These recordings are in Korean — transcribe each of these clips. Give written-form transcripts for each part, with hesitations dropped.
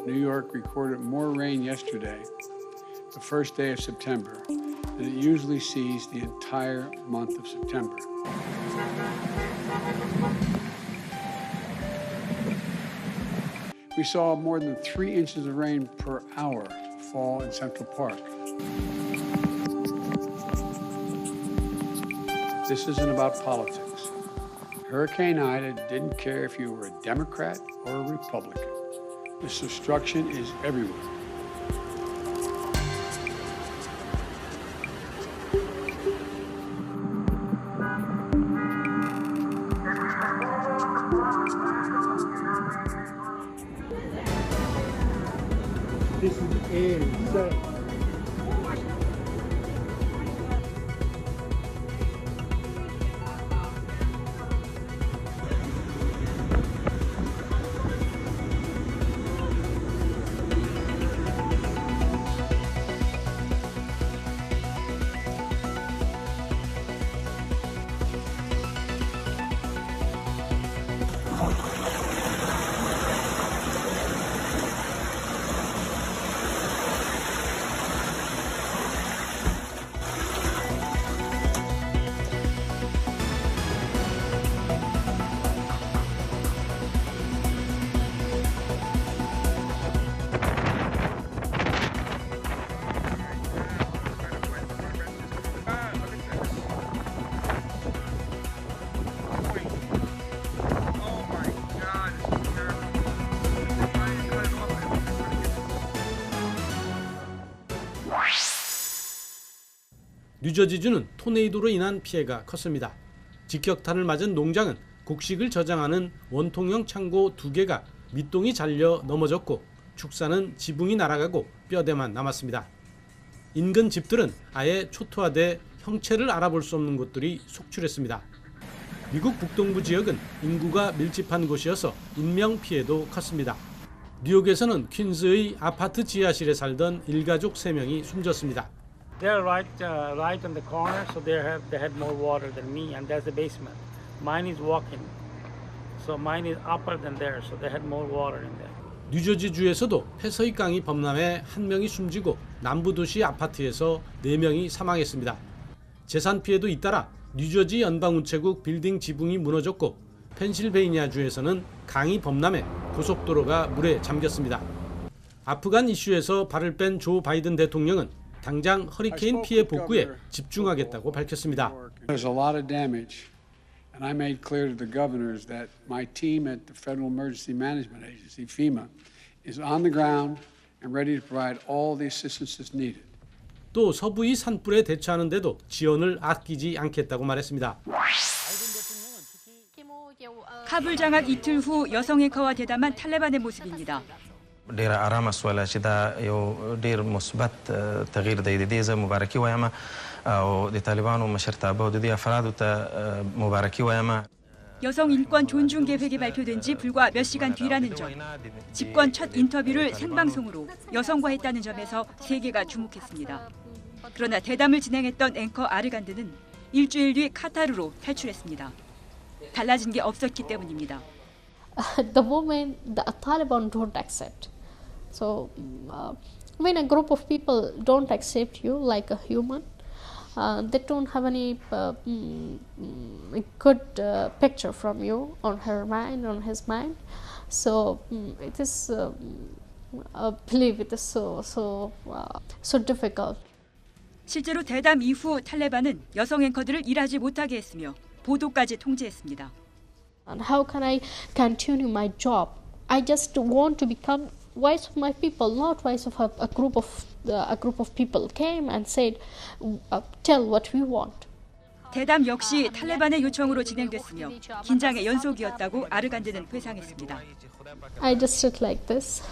New York recorded more rain yesterday, the first day of September, than it usually sees the entire month of September. We saw more than 3 inches of rain per hour fall in Central Park. This isn't about politics. Hurricane Ida didn't care if you were a Democrat or a Republican. This destruction is everywhere. This is insane. 뉴저지주는 토네이도로 인한 피해가 컸습니다. 직격탄을 맞은 농장은 곡식을 저장하는 원통형 창고 2개가 밑동이 잘려 넘어졌고 축사는 지붕이 날아가고 뼈대만 남았습니다. 인근 집들은 아예 초토화돼 형체를 알아볼 수 없는 곳들이 속출했습니다. 미국 북동부 지역은 인구가 밀집한 곳이어서 인명피해도 컸습니다. 뉴욕에서는 퀸즈의 아파트 지하실에 살던 일가족 3명이 숨졌습니다. They're right on the corner, so they had more water than me, and that's the basement. Mine is walking, so mine is upper than theirs, so they had more water in there. 뉴저지주에서도 폐서익 강이 범람해 1명이 숨지고 남부도시 아파트에서 4명이 사망했습니다. 재산 피해도 잇따라 뉴저지 연방우체국 빌딩 지붕이 무너졌고 펜실베이니아주에서는 강이 범람해 고속도로가 물에 잠겼습니다. 아프간 이슈에서 발을 뺀 조 바이든 대통령은 당장 허리케인 피해 복구에 집중하겠다고 밝혔습니다. There's a lot of damage, and I made clear to the governors that my team at the Federal Emergency Management Agency, FEMA, is on the ground and ready to provide all the assistance that's needed. 또 서부의 산불에 대처하는데도 지원을 아끼지 않겠다고 말했습니다. 카불 장악 이틀 후 여성 앵커와 대담한 탈레반의 모습입니다. ډیر آرامه سواله چې دا یو ډیر مثبت تغییر دی د دې زه مبارکي وایم او د طالبانو مشرتابه او د دې افرادو ته مبارکي وایم. 여성 인권 존중 계획이 발표된 지 불과 몇 시간 뒤라는 점, 집권 첫 인터뷰를 생방송으로 여성과 했다는 점에서 세계가 주목했습니다. 그러나 대담을 진행했던 앵커 아르간드는 일주일 뒤 카타르로 탈출했습니다. 달라진 게 없었기 때문입니다. The moment the Taliban don't accept. So when a group of people don't accept you like a human, they don't have any good picture from you on her mind, on his mind. So it is, I believe it is so difficult. 실제로 대담 이후 탈레반은 여성 앵커들을 일하지 못하게 했으며 보도까지 통제했습니다. And how can I continue my job? I just want to become voice of my people, not voice of a group of people came and said, tell what we want. 대담 역시 탈레반의 요청으로 진행됐으며 긴장의 연속이었다고 아르간드는 회상했습니다. I just sit like this.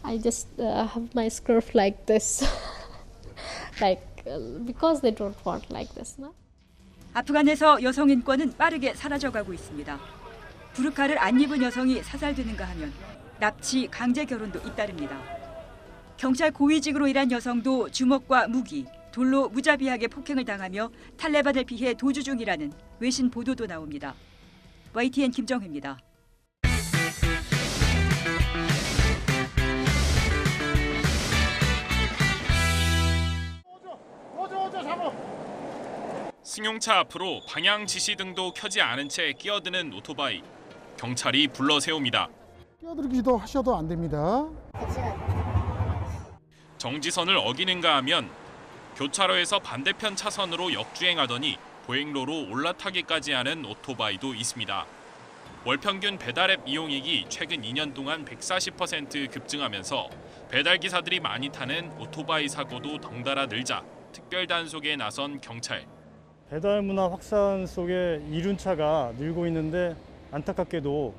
I just have my scarf like this. Like because they don't want like this, no? 아프간에서 여성 인권은 빠르게 사라져가고 있습니다. 부르카를 안 입은 여성이 사살되는가 하면 납치, 강제 결혼도 잇따릅니다. 경찰 고위직으로 일한 여성도 주먹과 무기, 돌로 무자비하게 폭행을 당하며 탈레반을 피해 도주 중이라는 외신 보도도 나옵니다. YTN 김정혜입니다. 승용차 앞으로 방향 지시 등도 켜지 않은 채 끼어드는 오토바이. 경찰이 불러 세웁니다. 끼어들기도 하셔도 안 됩니다. 정지선을 어기는가 하면 교차로에서 반대편 차선으로 역주행하더니 보행로로 올라타기까지 하는 오토바이도 있습니다. 월평균 배달앱 이용액이 최근 2년 동안 140% 급증하면서 배달기사들이 많이 타는 오토바이 사고도 덩달아 늘자 특별 단속에 나선 경찰. 배달 문화 확산 속에 이륜차가 늘고 있는데 안타깝게도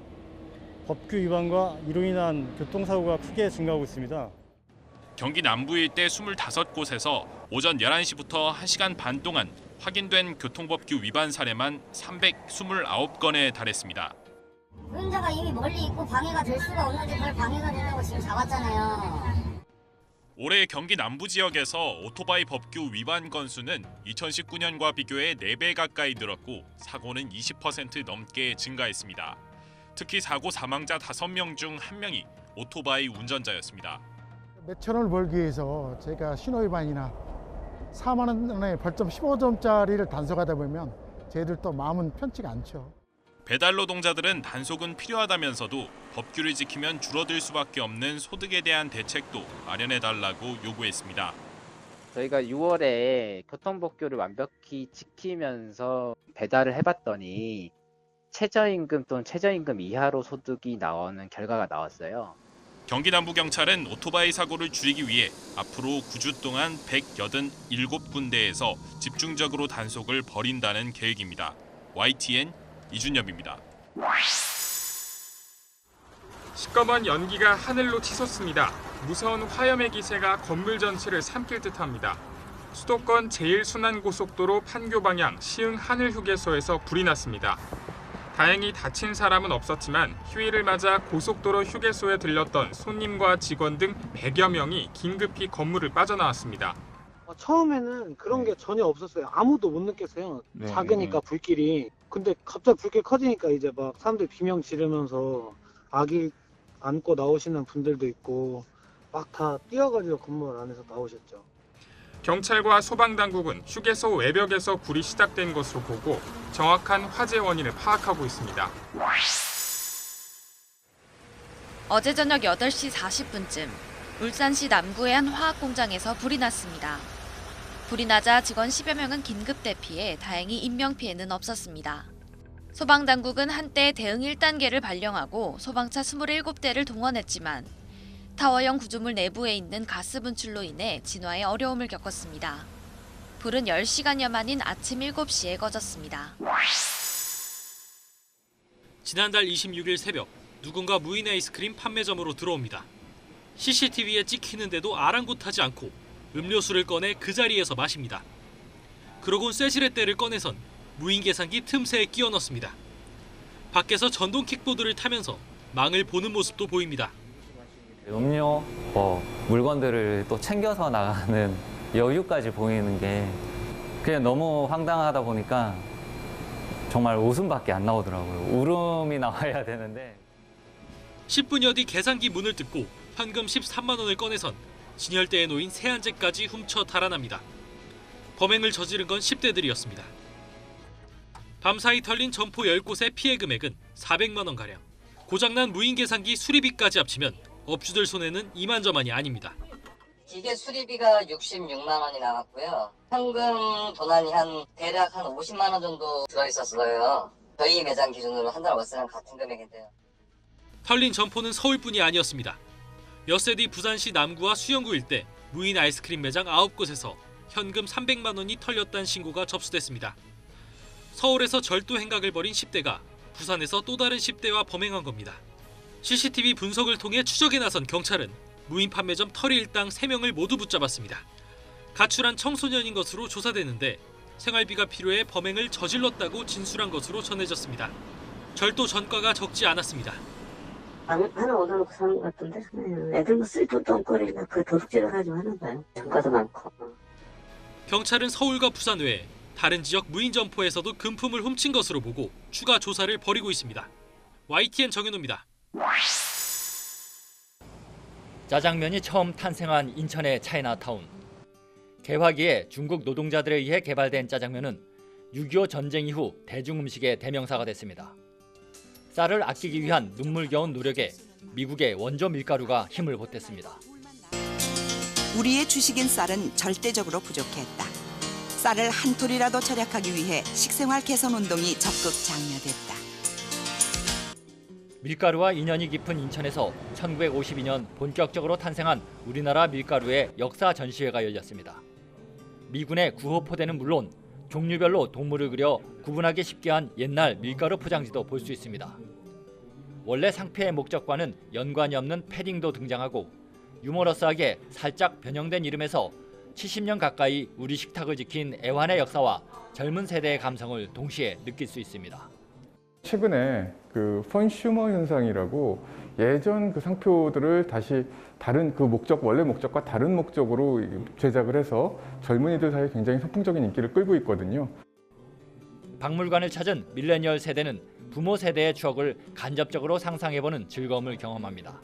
법규 위반과 이로 인한 교통사고가 크게 증가하고 있습니다. 경기 남부 일대 25곳에서 오전 11시부터 1시간 반 동안 확인된 교통법규 위반 사례만 329건에 달했습니다. 운전자가 이미 멀리 있고 방해가 될 수가 없는데 그걸 방해가 된다고 지금 잡았잖아요. 올해 경기 남부 지역에서 오토바이 법규 위반 건수는 2019년과 비교해 4배 가까이 늘었고 사고는 20% 넘게 증가했습니다. 특히 사고 사망자 5명 중 1명이 오토바이 운전자였습니다. 몇천 원을 벌기 위해서 제가 신호위반이나 4만 원의 벌점 15점짜리를 단속하다 보면 저희들도 마음은 편치가 않죠. 배달 노동자들은 단속은 필요하다면서도 법규를 지키면 줄어들 수밖에 없는 소득에 대한 대책도 마련해달라고 요구했습니다. 저희가 6월에 교통법규를 완벽히 지키면서 배달을 해봤더니 최저임금 또는 최저임금 이하로 소득이 나오는 결과가 나왔어요. 경기 남부경찰은 오토바이 사고를 줄이기 위해 앞으로 9주 동안 187군데에서 집중적으로 단속을 벌인다는 계획입니다. YTN 이준엽입니다. 시꺼먼 연기가 하늘로 치솟습니다. 무서운 화염의 기세가 건물 전체를 삼킬 듯합니다. 수도권 제1순환고속도로 판교 방향 시흥 하늘휴게소에서 불이 났습니다. 다행히 다친 사람은 없었지만 휴일을 맞아 고속도로 휴게소에 들렸던 손님과 직원 등 100여 명이 긴급히 건물을 빠져나왔습니다. 처음에는 그런 게 전혀 없었어요. 아무도 못 느꼈어요. 작으니까 불길이. 근데 갑자기 불길 커지니까 이제 막 사람들 비명 지르면서 아기 안고 나오시는 분들도 있고 막 다 뛰어가지고 건물 안에서 나오셨죠. 경찰과 소방당국은 휴게소 외벽에서 불이 시작된 것으로 보고 정확한 화재 원인을 파악하고 있습니다. 어제 저녁 8시 40분쯤 울산시 남구의 한 화학공장에서 불이 났습니다. 불이 나자 직원 10여 명은 긴급 대피해 다행히 인명피해는 없었습니다. 소방당국은 한때 대응 1단계를 발령하고 소방차 27대를 동원했지만 타워형 구조물 내부에 있는 가스 분출로 인해 진화에 어려움을 겪었습니다. 불은 10시간여 만인 아침 7시에 꺼졌습니다. 지난달 26일 새벽 누군가 무인 아이스크림 판매점으로 들어옵니다. CCTV에 찍히는데도 아랑곳하지 않고 음료수를 꺼내 그 자리에서 마십니다. 그러곤 쇠지렛대를 꺼내선 무인 계산기 틈새에 끼워 넣습니다. 밖에서 전동 킥보드를 타면서 망을 보는 모습도 보입니다. 음료, 물건들을 또 챙겨서 나가는 여유까지 보이는 게 그냥 너무 황당하다 보니까 정말 웃음밖에 안 나오더라고요. 울음이 나와야 되는데. 10분여 뒤 계산기 문을 뜯고 현금 13만 원을 꺼내선 진열대에 놓인 세안제까지 훔쳐 달아납니다. 범행을 저지른 건 10대들이었습니다. 밤사이 털린 점포 10곳의 피해 금액은 400만 원가량. 고장난 무인 계산기 수리비까지 합치면 업주들 손해는 이만저만이 아닙니다. 기계 수리비가 66만 원이 나갔고요. 현금 도난이 대략 한 50만 원 정도 들어있었어요. 저희 매장 기준으로 한 달 월세랑 같은 금액인데요. 털린 점포는 서울뿐이 아니었습니다. 엿새 뒤 부산시 남구와 수영구 일대 무인 아이스크림 매장 9곳에서 현금 300만 원이 털렸다는 신고가 접수됐습니다. 서울에서 절도 행각을 벌인 10대가 부산에서 또 다른 10대와 범행한 겁니다. CCTV 분석을 통해 추적에 나선 경찰은 무인 판매점 털일당 3명을 모두 붙잡았습니다. 가출한 청소년인 것으로 조사되는데 생활비가 필요해 범행을 저질렀다고 진술한 것으로 전해졌습니다. 절도 전과가 적지 않았습니다. 하나 얻어놓고 사는 것 같던데 애들 뭐 쓸돈거리나 그 도둑질을 가지고 하는 거예요. 전과도 많고. 경찰은 서울과 부산 외에 다른 지역 무인 점포에서도 금품을 훔친 것으로 보고 추가 조사를 벌이고 있습니다. YTN 정현우입니다. 짜장면이 처음 탄생한 인천의 차이나타운. 개화기에 중국 노동자들에 의해 개발된 짜장면은 6.25 전쟁 이후 대중음식의 대명사가 됐습니다. 쌀을 아끼기 위한 눈물겨운 노력에 미국의 원조 밀가루가 힘을 보탰습니다. 우리의 주식인 쌀은 절대적으로 부족했다. 쌀을 한 톨이라도 절약하기 위해 식생활 개선 운동이 적극 장려됐다. 밀가루와 인연이 깊은 인천에서 1952년 본격적으로 탄생한 우리나라 밀가루의 역사 전시회가 열렸습니다. 미군의 구호포대는 물론 종류별로 동물을 그려 구분하기 쉽게 한 옛날 밀가루 포장지도 볼 수 있습니다. 원래 상표의 목적과는 연관이 없는 패딩도 등장하고 유머러스하게 살짝 변형된 이름에서 70년 가까이 우리 식탁을 지킨 애환의 역사와 젊은 세대의 감성을 동시에 느낄 수 있습니다. 최근에 그 컨슈머 현상이라고 예전 그 상표들을 다시 다른 그 목적, 원래 목적과 다른 목적으로 제작을 해서 젊은이들 사이에 굉장히 선풍적인 인기를 끌고 있거든요. 박물관을 찾은 밀레니얼 세대는 부모 세대의 추억을 간접적으로 상상해보는 즐거움을 경험합니다.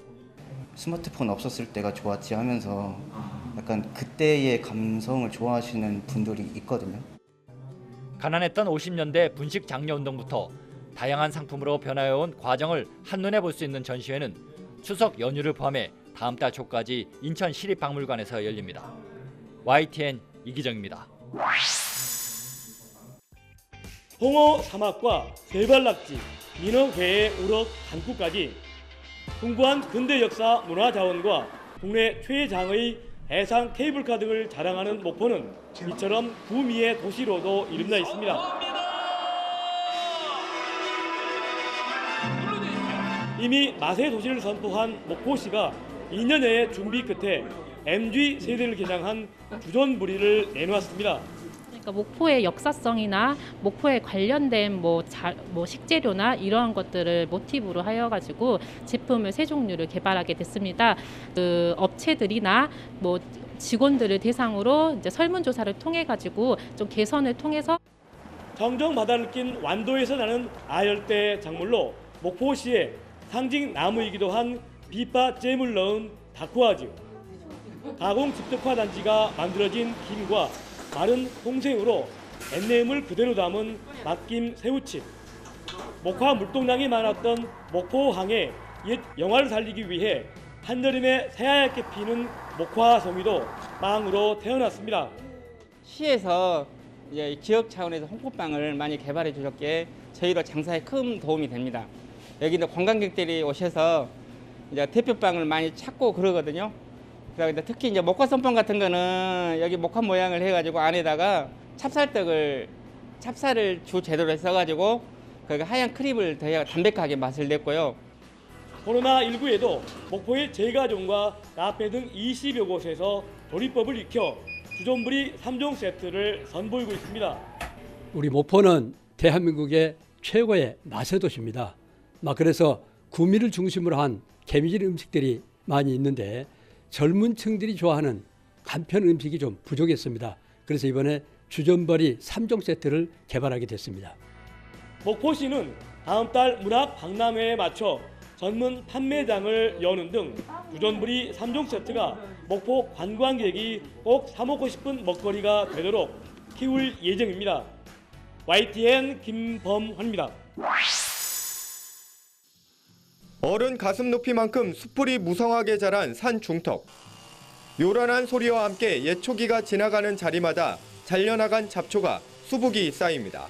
스마트폰 없었을 때가 좋았지 하면서 약간 그때의 감성을 좋아하시는 분들이 있거든요. 가난했던 50년대 분식 장려 운동부터 다양한 상품으로 변화해온 과정을 한눈에 볼 수 있는 전시회는 추석 연휴를 포함해 다음 달 초까지 인천 시립박물관에서 열립니다. YTN 이기정입니다. 홍어, 사막과 세발낙지, 민어회의 우럭, 단국까지 풍부한 근대 역사 문화 자원과 국내 최장의 해상 케이블카 등을 자랑하는 목포는 이처럼 구미의 도시로도 이름나 있습니다. 이미 맛의 도시를 선포한 목포시가 2년여의 준비 끝에 MG 세대를 개장한 주전부리를 내놓았습니다. 그러니까 목포의 역사성이나 목포에 관련된 뭐 식재료나 이러한 것들을 모티브로 하여 가지고 제품을 세 종류를 개발하게 됐습니다. 그 업체들이나 뭐 직원들을 대상으로 이제 설문조사를 통해 가지고 좀 개선을 통해서 정정 바다를 낀 완도에서 나는 아열대 작물로 목포시의 상징 나무이기도 한 비파잼을 넣은 다쿠아즈, 가공 집특화 단지가 만들어진 김과 마른 홍생으로 앤내음을 그대로 담은 막김 새우칩, 목화 물동량이 많았던 목포항의 옛 영화를 살리기 위해 한여름에 새하얗게 피는 목화송이도 빵으로 태어났습니다. 시에서 이제 지역 차원에서 홍포빵을 많이 개발해 주셨기에 저희도 장사에 큰 도움이 됩니다. 여기 이제 관광객들이 오셔서 이제 대표빵을 많이 찾고 그러거든요. 그래서 특히 이제 목화 솜빵 같은 거는 여기 목화 모양을 해가지고 안에다가 찹쌀을 주 재료로 써가지고 그 하얀 크림을 더해 담백하게 맛을 냈고요. 코로나19에도 목포의 제과점과 카페 등 20여 곳에서 조리법을 익혀 주전부리 3종 세트를 선보이고 있습니다. 우리 목포는 대한민국의 최고의 맛의 도시입니다. 그래서 구미를 중심으로 한 개미질 음식들이 많이 있는데 젊은 층들이 좋아하는 간편 음식이 좀 부족했습니다. 그래서 이번에 주전부리 3종 세트를 개발하게 됐습니다. 목포시는 다음 달 문학 박람회에 맞춰 전문 판매장을 여는 등 주전부리 3종 세트가 목포 관광객이 꼭 사먹고 싶은 먹거리가 되도록 키울 예정입니다. YTN 김범환입니다. 어른 가슴 높이만큼 숯불이 무성하게 자란 산 중턱. 요란한 소리와 함께 예초기가 지나가는 자리마다 잘려나간 잡초가 수북이 쌓입니다.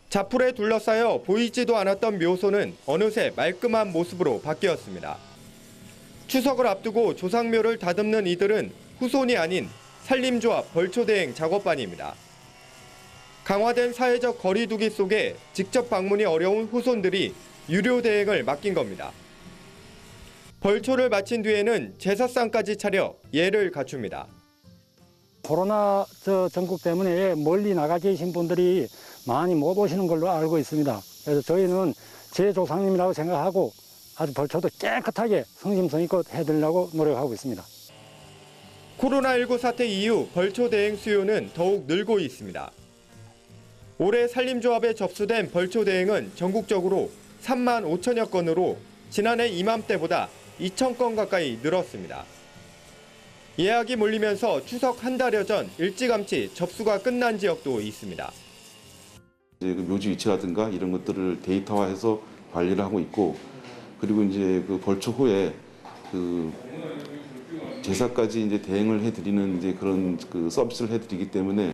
자풀에 둘러싸여 보이지도 않았던 묘소는 어느새 말끔한 모습으로 바뀌었습니다. 추석을 앞두고 조상묘를 다듬는 이들은 후손이 아닌 산림조합 벌초대행 작업반입니다. 강화된 사회적 거리두기 속에 직접 방문이 어려운 후손들이 유료 대행을 맡긴 겁니다. 벌초를 마친 뒤에는 제사상까지 차려 예를 갖춥니다. 코로나 전국 때문에 멀리 나가 계신 분들이 많이 못 오시는 걸로 알고 있습니다. 그래서 저희는 제 조상님이라고 생각하고 아주 벌초도 깨끗하게 성심성의껏 해드리려고 노력하고 있습니다. 코로나19 사태 이후 벌초 대행 수요는 더욱 늘고 있습니다. 올해 산림조합에 접수된 벌초 대행은 전국적으로 3만 5천여 건으로 지난해 이맘때보다 2천 건 가까이 늘었습니다. 예약이 몰리면서 추석 한 달여 전 일찌감치 접수가 끝난 지역도 있습니다. 이제 그 묘지 위치라든가 이런 것들을 데이터화해서 관리를 하고 있고, 그리고 이제 그 벌초 후에 그 제사까지 이제 대행을 해드리는 이제 그런 그 서비스를 해드리기 때문에.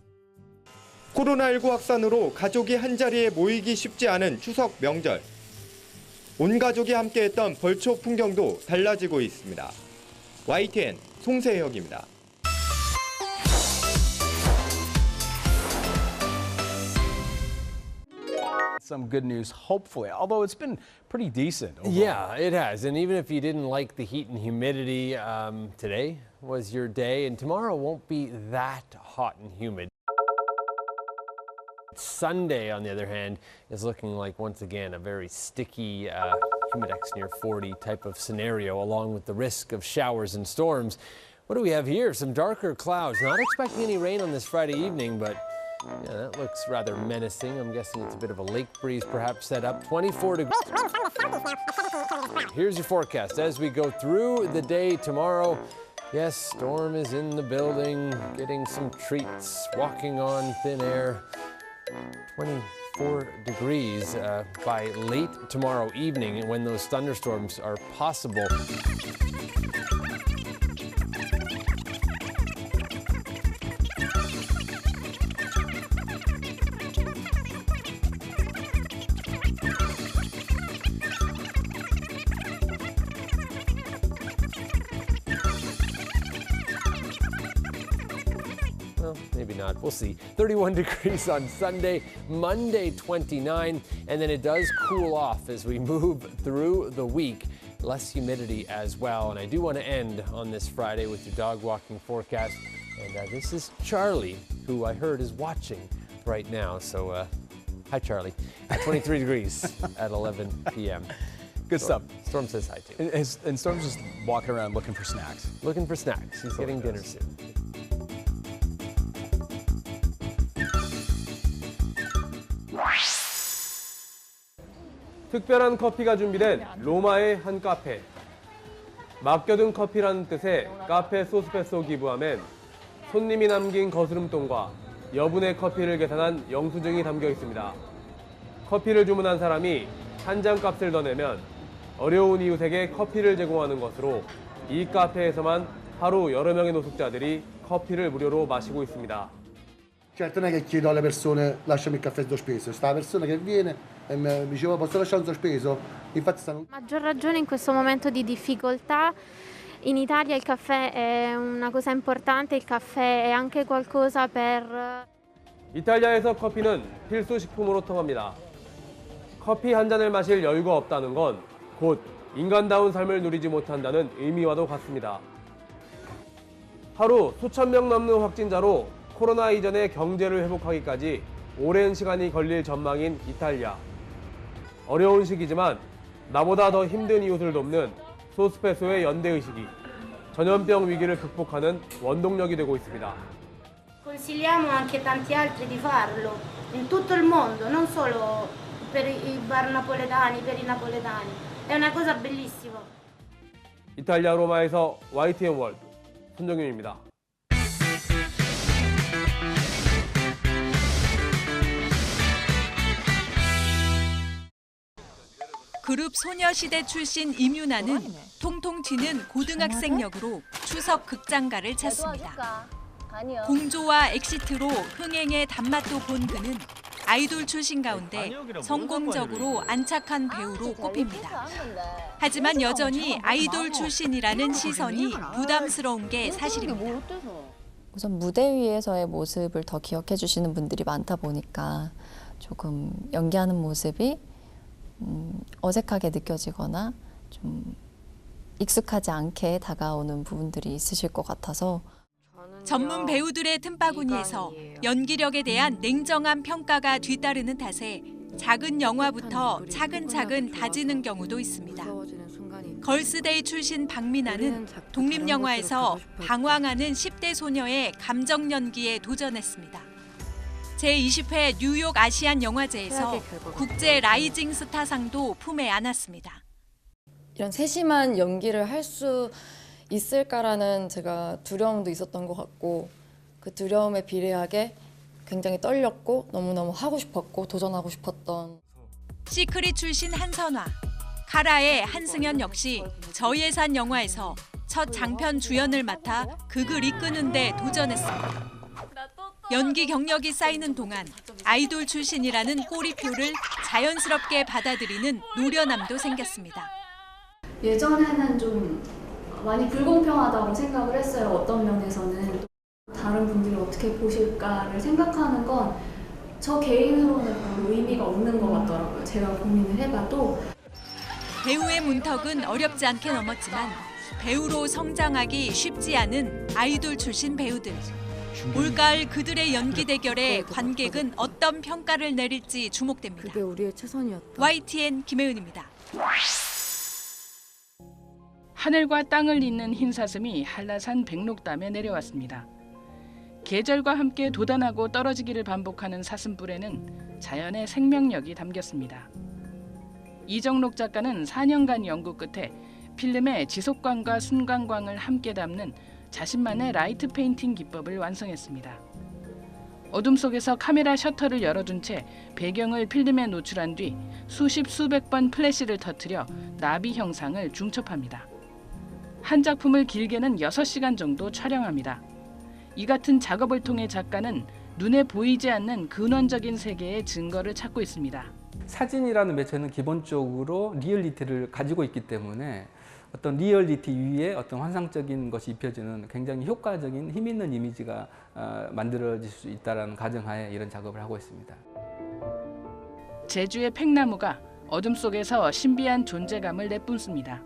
코로나19 확산으로 가족이 한 자리에 모이기 쉽지 않은 추석 명절. 온 가족이 함께했던 벌초 풍경도 달라지고 있습니다. YTN 송세혁입니다. Some good news, hopefully, although it's been pretty decent overall. Yeah, it has. And even if you didn't like the heat and humidity, today was your day, and tomorrow won't be that hot and humid. Sunday, on the other hand, is looking like, once again, a very sticky, humidex near 40 type of scenario, along with the risk of showers and storms. What do we have here? Some darker clouds. Not expecting any rain on this Friday evening, but yeah, that looks rather menacing. I'm guessing it's a bit of a lake breeze perhaps set up. 24 degrees. Here's your forecast as we go through the day tomorrow. Yes, storm is in the building, getting some treats, walking on thin air. 24 degrees by late tomorrow evening when those thunderstorms are possible. Well, maybe not. We'll see. 31 degrees on Sunday, Monday 29, and then it does cool off as we move through the week. Less humidity as well. And I do want to end on this Friday with your dog walking forecast. And this is Charlie, who I heard is watching right now. So, hi, Charlie. 23 degrees at 11 p.m. Good stuff. Storm says hi, too. And Storm's just walking around looking for snacks. Looking for snacks. He's getting dinner soon. 특별한 커피가 준비된 로마의 한 카페. 맡겨둔 커피라는 뜻의 카페 소스페소 기부함엔 손님이 남긴 거스름돈과 여분의 커피를 계산한 영수증이 담겨 있습니다. 커피를 주문한 사람이 한 잔 값을 더 내면 어려운 이웃에게 커피를 제공하는 것으로 이 카페에서만 하루 여러 명의 노숙자들이 커피를 무료로 마시고 있습니다. Certo non è che chiedo alle persone lasciami il caffè sospeso, sta la persona che viene e mi diceva posso lasciare un sospeso, infatti stanno... Maggior ragione in questo momento di difficoltà. In Italia il caffè è una cosa importante, il caffè è anche qualcosa per... 이탈리아에서 커피는 필수 식품으로 통합니다. 커피 한 잔을 마실 여유가 없다는 건 곧 인간다운 삶을 누리지 못한다는 의미와도 같습니다. 하루 수천 명 넘는 확진자로 코로나 이전의 경제를 회복하기까지 오랜 시간이 걸릴 전망인 이탈리아. 어려운 시기지만 나보다 더 힘든 이웃을 돕는 소스페소의 연대의식이 전염병 위기를 극복하는 원동력이 되고 있습니다. Consigliamo anche tanti altri di farlo in tutto il mondo, non solo per i bar napoletani, per i napoletani. È una cosa bellissima. 이탈리아 로마에서 YTN 월드 손정윤입니다. 그룹 소녀시대 출신 임유나는 통통 튀는 고등학생 역으로 추석 극장가를 찾습니다. 공조와 엑시트로 흥행의 단맛도 본 그는 아이돌 출신 가운데 성공적으로 안착한 배우로 꼽힙니다. 하지만 여전히 아이돌 출신이라는 시선이 부담스러운 게 사실입니다. 우선 무대 위에서의 모습을 더 기억해 주시는 분들이 많다 보니까 조금 연기하는 모습이 어색하게 느껴지거나 좀 익숙하지 않게 다가오는 부분들이 있으실 것 같아서 전문 배우들의 틈바구니에서 연기력에 대한 냉정한 평가가 뒤따르는 탓에 작은 영화부터 차근차근 다지는 경우도 있습니다. 걸스데이 출신 박민아는 독립영화에서 방황하는 10대 소녀의 감정 연기에 도전했습니다. 제20회 뉴욕 아시안 영화제에서 국제 라이징 스타상도 품에 안았습니다. 이런 세심한 연기를 할 수 있을까라는 제가 두려움도 있었던 것 같고 그 두려움에 비례하게 굉장히 떨렸고 너무너무 하고 싶었고 도전하고 싶었던 시크릿 출신 한선화, 카라의 한승연 역시 저예산 영화에서 첫 장편 주연을 맡아 극을 이끄는 데 도전했습니다. 연기 경력이 쌓이는 동안 아이돌 출신이라는 꼬리표를 자연스럽게 받아들이는 노련함도 생겼습니다. 예전에는 좀 많이 불공평하다고 생각을 했어요. 어떤 면에서는 다른 분들이 어떻게 보실까를 생각하는 건 저 개인으로는 별로 의미가 없는 것 같더라고요. 제가 고민을 해봐도. 배우의 문턱은 어렵지 않게 넘었지만 배우로 성장하기 쉽지 않은 아이돌 출신 배우들. 올가을 그들의 연기 대결에 관객은 어떤 평가를 내릴지 주목됩니다. 그게 우리의 최선이었다. YTN 김혜은입니다. 하늘과 땅을 잇는 흰사슴이 한라산 백록담에 내려왔습니다. 계절과 함께 돋아나고 떨어지기를 반복하는 사슴뿔에는 자연의 생명력이 담겼습니다. 이정록 작가는 4년간 연구 끝에 필름의 지속광과 순간광을 함께 담는 자신만의 라이트 페인팅 기법을 완성했습니다. 어둠 속에서 카메라 셔터를 열어둔 채 배경을 필름에 노출한 뒤 수십 수백 번 플래시를 터뜨려 나비 형상을 중첩합니다. 한 작품을 길게는 6시간 정도 촬영합니다. 이 같은 작업을 통해 작가는 눈에 보이지 않는 근원적인 세계의 증거를 찾고 있습니다. 사진이라는 매체는 기본적으로 리얼리티를 가지고 있기 때문에 어떤 리얼리티 위에 어떤 환상적인 것이 입혀지는 굉장히 효과적인 힘 있는 이미지가 만들어질 수 있다는 가정하에 이런 작업을 하고 있습니다. 제주의 팽나무가 어둠 속에서 신비한 존재감을 내뿜습니다.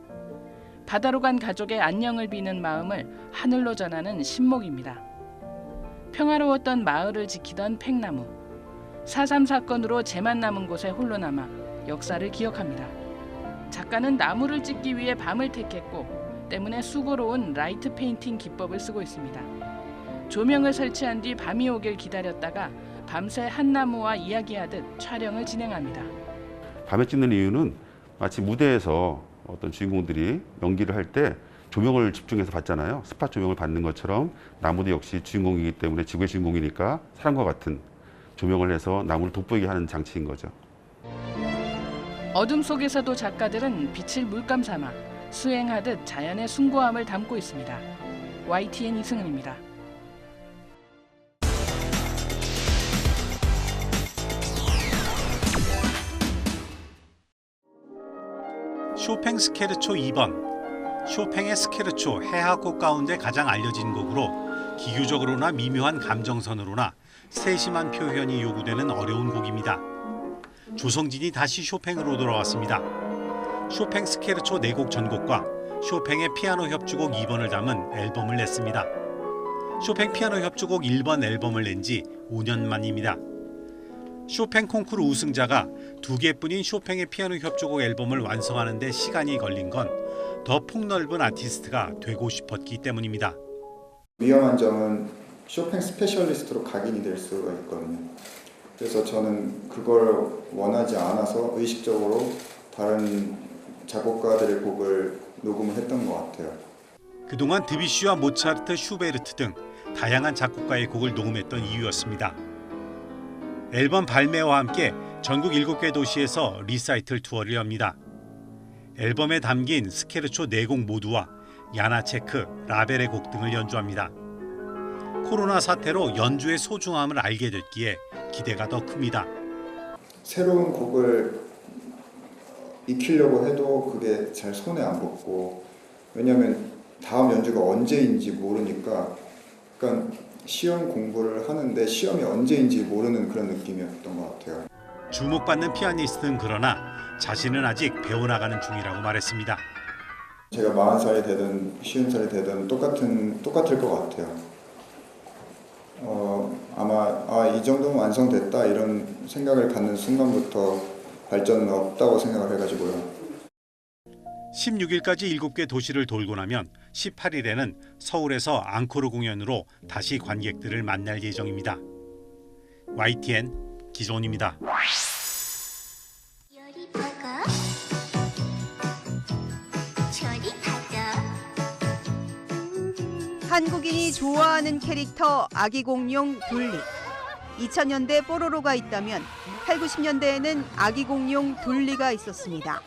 바다로 간 가족의 안녕을 비는 마음을 하늘로 전하는 신목입니다. 평화로웠던 마을을 지키던 팽나무. 4.3 사건으로 재만 남은 곳에 홀로 남아 역사를 기억합니다. 작가는 나무를 찍기 위해 밤을 택했고 때문에 수고로운 라이트 페인팅 기법을 쓰고 있습니다. 조명을 설치한 뒤 밤이 오길 기다렸다가 밤새 한 나무와 이야기하듯 촬영을 진행합니다. 밤에 찍는 이유는 마치 무대에서 어떤 주인공들이 연기를 할 때 조명을 집중해서 받잖아요. 스팟 조명을 받는 것처럼 나무도 역시 주인공이기 때문에 지구의 주인공이니까 사람과 같은 조명을 해서 나무를 돋보이게 하는 장치인 거죠. 어둠 속에서도 작가들은 빛을 물감 삼아 수행하듯 자연의 숭고함을 담고 있습니다. YTN 이승은입니다. 쇼팽 스케르초 2번. 쇼팽의 스케르초 해하곡 가운데 가장 알려진 곡으로 기교적으로나 미묘한 감정선으로나 세심한 표현이 요구되는 어려운 곡입니다. 조성진이 다시 쇼팽으로 돌아왔습니다. 쇼팽 스케르초 4곡 전곡과 쇼팽의 피아노 협주곡 2번을 담은 앨범을 냈습니다. 쇼팽 피아노 협주곡 1번 앨범을 낸 지 5년 만입니다. 쇼팽 콩쿠르 우승자가 2개뿐인 쇼팽의 피아노 협주곡 앨범을 완성하는 데 시간이 걸린 건 더 폭넓은 아티스트가 되고 싶었기 때문입니다. 위험한 점은 쇼팽 스페셜리스트로 각인이 될 수가 있거든요. 그래서 저는 그걸 원하지 않아서 의식적으로 다른 작곡가들의 곡을 녹음을 했던 것 같아요. 그동안 드뷔시와 모차르트, 슈베르트 등 다양한 작곡가의 곡을 녹음했던 이유였습니다. 앨범 발매와 함께 전국 7개 도시에서 리사이틀 투어를 엽니다. 앨범에 담긴 스케르초 4곡 모두와 야나체크, 라벨의 곡 등을 연주합니다. 코로나 사태로 연주의 소중함을 알게 됐기에 기대가 더 큽니다. 새로운 곡을 익히려고 해도 그게 잘 손에 안 붙고, 왜냐하면 다음 연주가 언제인지 모르니까, 그러니까 시험 공부를 하는데 시험이 언제인지 모르는 그런 느낌이었던 것 같아요. 주목받는 피아니스트는 그러나 자신은 아직 배워나가는 중이라고 말했습니다. 제가 40살이 되든 50살이 되든 똑같을 것 같아요. 아마 이 정도면 완성됐다 이런 생각을 갖는 순간부터 발전은 없다고 생각을 해가지고요. 16일까지 7개 도시를 돌고 나면 18일에는 서울에서 앙코르 공연으로 다시 관객들을 만날 예정입니다. YTN 기존입니다. 한국인이 좋아하는 캐릭터 아기 공룡 둘리. 2000년대 뽀로로가 있다면 8, 90년대에는 아기 공룡 둘리가 있었습니다.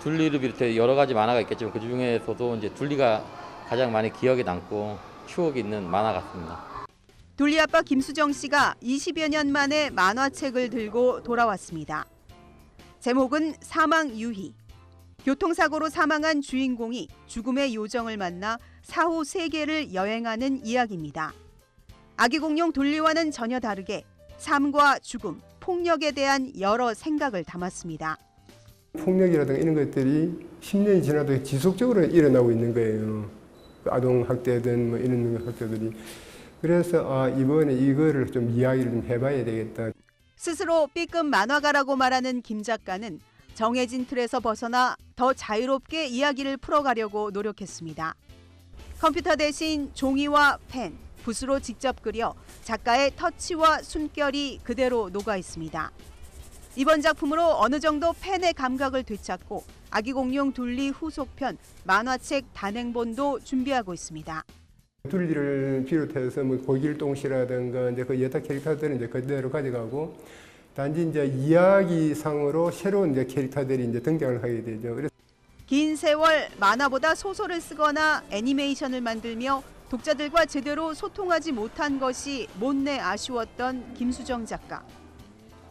둘리를 비롯해 여러 가지 만화가 있겠지만 그 중에서도 이제 둘리가 가장 많이 기억에 남고 추억이 있는 만화 같습니다. 둘리 아빠 김수정 씨가 20여 년 만에 만화책을 들고 돌아왔습니다. 제목은 사망 유희. 교통사고로 사망한 주인공이 죽음의 요정을 만나 사후 세계를 여행하는 이야기입니다. 아기 공룡 둘리와는 전혀 다르게 삶과 죽음, 폭력에 대한 여러 생각을 담았습니다. 폭력이라든가 이런 것들이 10년이 지나도 지속적으로 일어나고 있는 거예요. 아동학대든 뭐 이런 학대들이. 그래서 이번에 이거를 좀 이야기를 좀 해봐야 되겠다. 스스로 B급 만화가라고 말하는 김 작가는 정해진 틀에서 벗어나 더 자유롭게 이야기를 풀어가려고 노력했습니다. 컴퓨터 대신 종이와 펜, 붓으로 직접 그려 작가의 터치와 숨결이 그대로 녹아 있습니다. 이번 작품으로 어느 정도 펜의 감각을 되찾고 아기 공룡 둘리 후속편 만화책 단행본도 준비하고 있습니다. 둘리를 비롯해서 뭐 고길동 씨라든가 이제 그 여타 캐릭터들은 이제 그대로 가져가고 단지 이제 이야기상으로 새로운 이제 캐릭터들이 이제 등장을 하게 되죠. 그래서 긴 세월 만화보다 소설을 쓰거나 애니메이션을 만들며 독자들과 제대로 소통하지 못한 것이 못내 아쉬웠던 김수정 작가.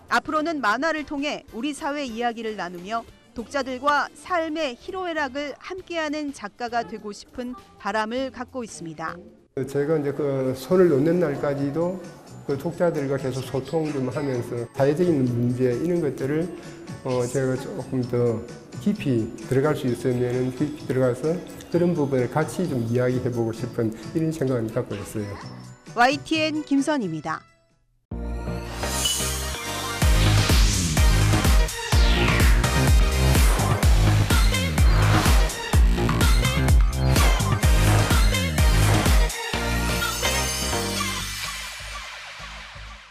앞으로는 만화를 통해 우리 사회 이야기를 나누며 독자들과 삶의 희로애락을 함께하는 작가가 되고 싶은 바람을 갖고 있습니다. 제가 이제 그 손을 놓는 날까지도 그 독자들과 계속 소통 좀 하면서 사회적인 문제 이런 것들을 제가 조금 더 깊이 들어갈 수 있으면 깊이 들어가서 그런 부분을 같이 좀 이야기해보고 싶은 이런 생각을 갖고 있어요. YTN 김선입니다.